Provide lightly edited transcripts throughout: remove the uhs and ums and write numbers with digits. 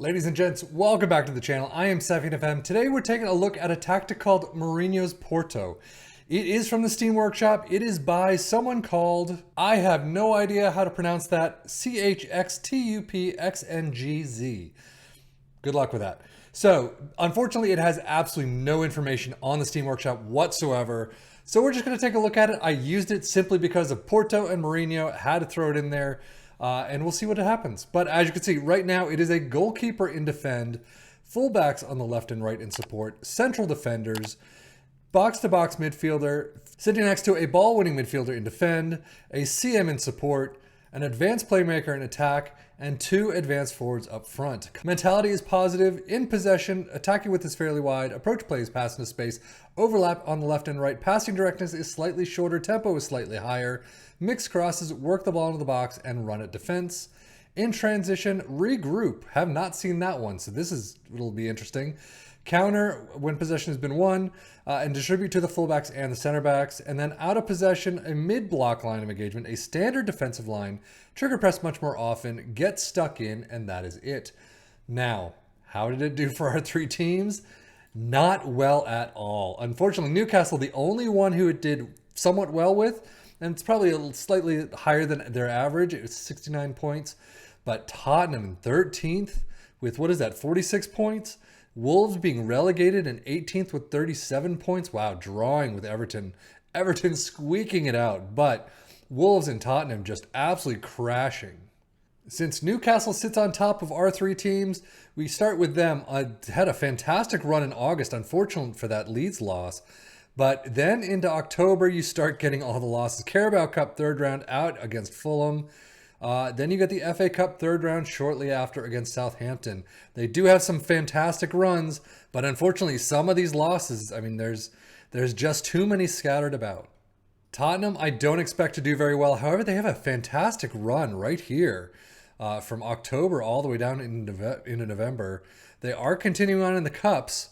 Ladies and gents, welcome back to the channel. I am Seffian FM. Today we're taking a look at a tactic called Mourinho's Porto. It is from the Steam Workshop. It is by someone called, I have no idea how to pronounce that, CHXTUPXNGZ. Good luck with that. So, unfortunately, it has absolutely no information on the Steam Workshop whatsoever. So we're just going to take a look at it. I used it simply because of Porto and Mourinho. Had to throw it in there. And we'll see what happens. But as you can see, right now it is a goalkeeper in defend, fullbacks on the left and right in support, central defenders, box-to-box midfielder, sitting next to a ball-winning midfielder in defend, a CM in support, an advanced playmaker in attack, and two advanced forwards up front. Mentality is positive, in possession, attacking width is fairly wide, approach play is pass into space, overlap on the left and right, passing directness is slightly shorter, tempo is slightly higher, mixed crosses, work the ball into the box, and run at defense. In transition, regroup. Have not seen that one, so it'll be interesting. Counter when possession has been won, and distribute to the fullbacks and the center backs. And then out of possession, a mid-block line of engagement, a standard defensive line, trigger press much more often, get stuck in, and that is it. Now, how did it do for our three teams? Not well at all. Unfortunately, Newcastle, the only one who it did somewhat well with, and it's probably slightly higher than their average. It was 69 points. But Tottenham in 13th with, 46 points? Wolves being relegated in 18th with 37 points. Wow, drawing with Everton. Everton squeaking it out. But Wolves and Tottenham just absolutely crashing. Since Newcastle sits on top of our three teams, we start with them. Had a fantastic run in August. Unfortunate for that Leeds loss. But then into October, you start getting all the losses. Carabao Cup third round out against Fulham. Then you get the FA Cup third round shortly after against Southampton. They do have some fantastic runs, but unfortunately some of these losses, there's just too many scattered about. Tottenham, I don't expect to do very well. However, they have a fantastic run right here from October all the way down into November. They are continuing on in the Cups.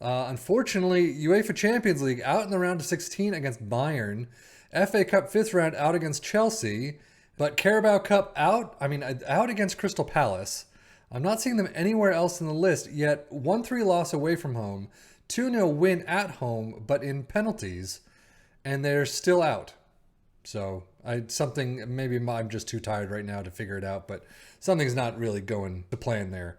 Unfortunately, UEFA Champions League out in the round of 16 against Bayern. FA Cup 5th round out against Chelsea. But Carabao Cup out against Crystal Palace. I'm not seeing them anywhere else in the list, yet 1-3 loss away from home, 2-0 win at home, but in penalties, and they're still out. So maybe I'm just too tired right now to figure it out, but something's not really going to plan there.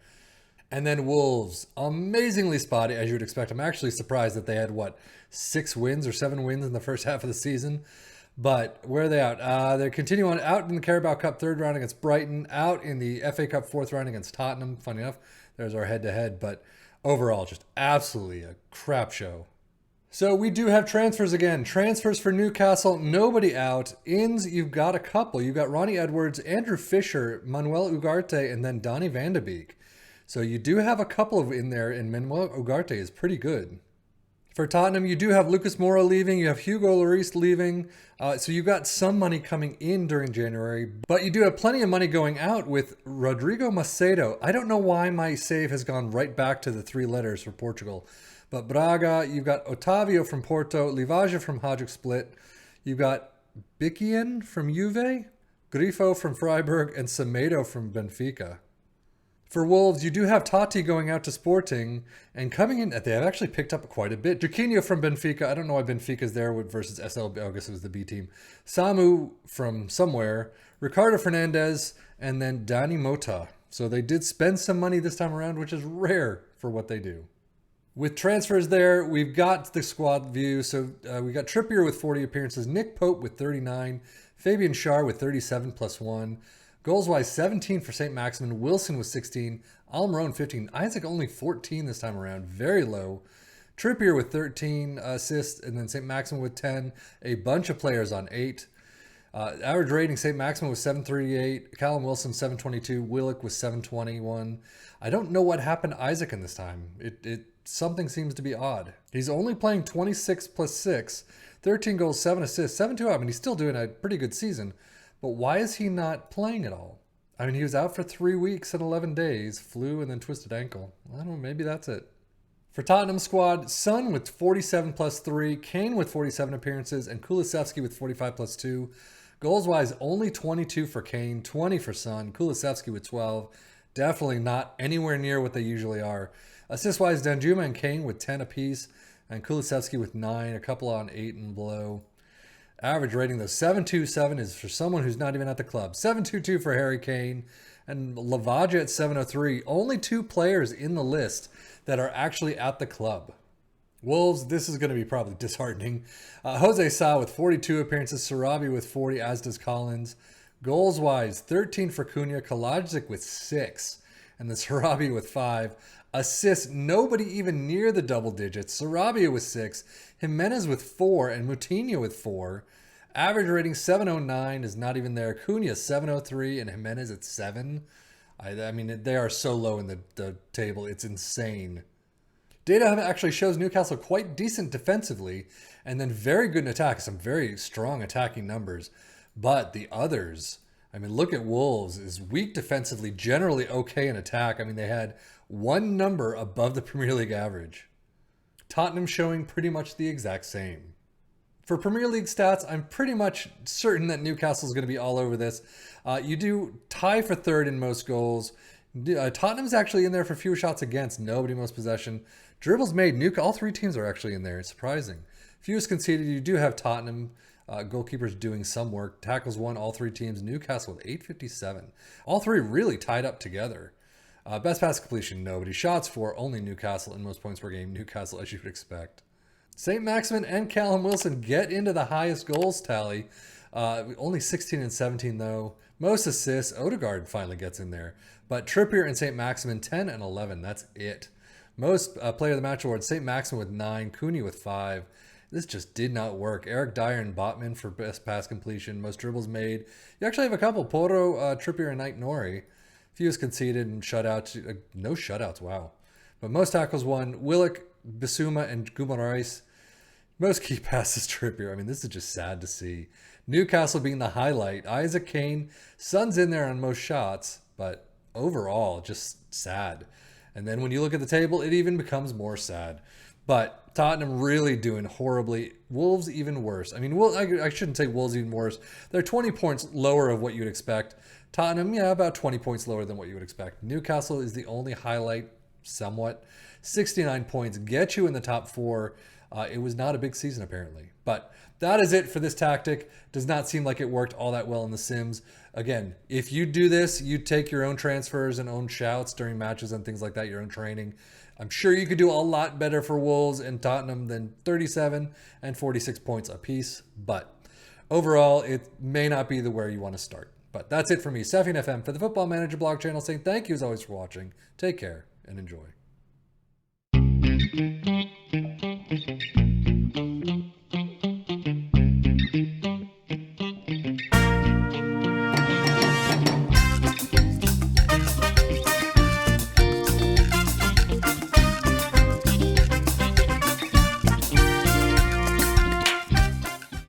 And then Wolves, amazingly spotty, as you would expect. I'm actually surprised that they had, 6 wins or 7 wins in the first half of the season. But where are they out? They're continuing on out in the Carabao Cup third round against Brighton, out in the FA Cup fourth round against Tottenham. Funny enough, there's our head-to-head. But overall, just absolutely a crap show. So we do have transfers again. Transfers for Newcastle, nobody out. Ins, you've got a couple. You've got Ronnie Edwards, Andrew Fisher, Manuel Ugarte, and then Donny van de Beek. So you do have a couple of in there, and Manuel Ugarte is pretty good. For Tottenham, you do have Lucas Moura leaving. You have Hugo Lloris leaving. So you've got some money coming in during January. But you do have plenty of money going out with Rodrigo Macedo. I don't know why my save has gone right back to the 3 letters for Portugal. But Braga, you've got Otavio from Porto, Livaja from Hajduk Split. You've got Bikian from Juve, Grifo from Freiburg, and Semedo from Benfica. For Wolves, you do have Tati going out to Sporting, and coming in, they have actually picked up quite a bit. Jorginho from Benfica, I don't know why Benfica's there versus SL, I guess it was the B team. Samu from somewhere, Ricardo Fernandez, and then Dani Mota. So they did spend some money this time around, which is rare for what they do. With transfers there, we've got the squad view. So we got Trippier with 40 appearances, Nick Pope with 39, Fabian Schär with 37 plus 1. Goals-wise, 17 for St. Maximin. Wilson with 16. Almiron 15. Isaac only 14 this time around. Very low. Trippier with 13 assists. And then St. Maximin with 10. A bunch of players on 8. Average rating, St. Maximin was 738. Callum Wilson, 722. Willock was 721. I don't know what happened to Isaac in this time. Something seems to be odd. He's only playing 26 plus 6. 13 goals, 7 assists. 7-2 up. And he's still doing a pretty good season. But why is he not playing at all? He was out for 3 weeks and 11 days, flu and then twisted ankle. I don't know, maybe that's it. For Tottenham squad, Son with 47 plus 3, Kane with 47 appearances, and Kulusevski with 45 plus 2. Goals-wise, only 22 for Kane, 20 for Son, Kulusevski with 12, Definitely not anywhere near what they usually are. Assist-wise, Danjuma and Kane with 10 apiece, and Kulusevski with 9, a couple on 8 and below. Average rating, though, 727 is for someone who's not even at the club. 722 for Harry Kane, and Lavaja at 703. Only 2 players in the list that are actually at the club. Wolves, this is going to be probably disheartening. Jose Sa with 42 appearances, Sarabi with 40, as does Collins. Goals-wise, 13 for Cunha, Kalajic with 6, and the Sarabi with 5. Assists, nobody even near the double digits. Sarabia with 6, Jimenez with 4, and Moutinho with 4. Average rating 709 is not even there. Cunha 703 and Jimenez at 7. I mean, they are so low in the table. It's insane. Data actually shows Newcastle quite decent defensively and then very good in attack. Some very strong attacking numbers. But the others, I mean, look at Wolves, is weak defensively, generally okay in attack. I mean, they had 1 number above the Premier League average. Tottenham showing pretty much the exact same. For Premier League stats, I'm pretty much certain that Newcastle is going to be all over this. You do tie for 3rd in most goals. Tottenham's actually in there for fewer shots against, nobody most possession. Dribbles made, all 3 teams are actually in there. It's surprising. Fewest conceded, you do have Tottenham. Goalkeepers doing some work. Tackles won, all 3 teams. Newcastle with 857. All 3 really tied up together. Best pass completion, nobody. Shots for, only Newcastle, and most points per game, Newcastle, as you would expect. St. Maximin and Callum Wilson get into the highest goals tally. Only 16 and 17, though. Most assists, Odegaard finally gets in there. But Trippier and St. Maximin, 10 and 11. That's it. Most player of the match awards, St. Maximin with 9, Cooney with 5. This just did not work. Eric Dyer and Botman for best pass completion. Most dribbles made. You actually have a couple. Porto, Trippier, and Knight Nori. Fewest conceded and shutouts. No shutouts, wow. But most tackles won. Willock, Bissouma, and Guimaraes. Most key passes, Trippier. I mean, this is just sad to see. Newcastle being the highlight. Isaac Kane, Son's in there on most shots, but overall, just sad. And then when you look at the table, it even becomes more sad. But Tottenham really doing horribly. Wolves even worse. I mean, I shouldn't say Wolves even worse. They're 20 points lower of what you'd expect. Tottenham, yeah, about 20 points lower than what you would expect. Newcastle is the only highlight, somewhat. 69 points, get you in the top 4. It was not a big season, apparently. But that is it for this tactic. Does not seem like it worked all that well in the Sims. Again, if you do this, you take your own transfers and own shouts during matches and things like that, your own training. I'm sure you could do a lot better for Wolves and Tottenham than 37 and 46 points apiece. But overall, it may not be the where you want to start. But that's it for me, Seffian FM, for the Football Manager blog channel, saying thank you as always for watching. Take care and enjoy.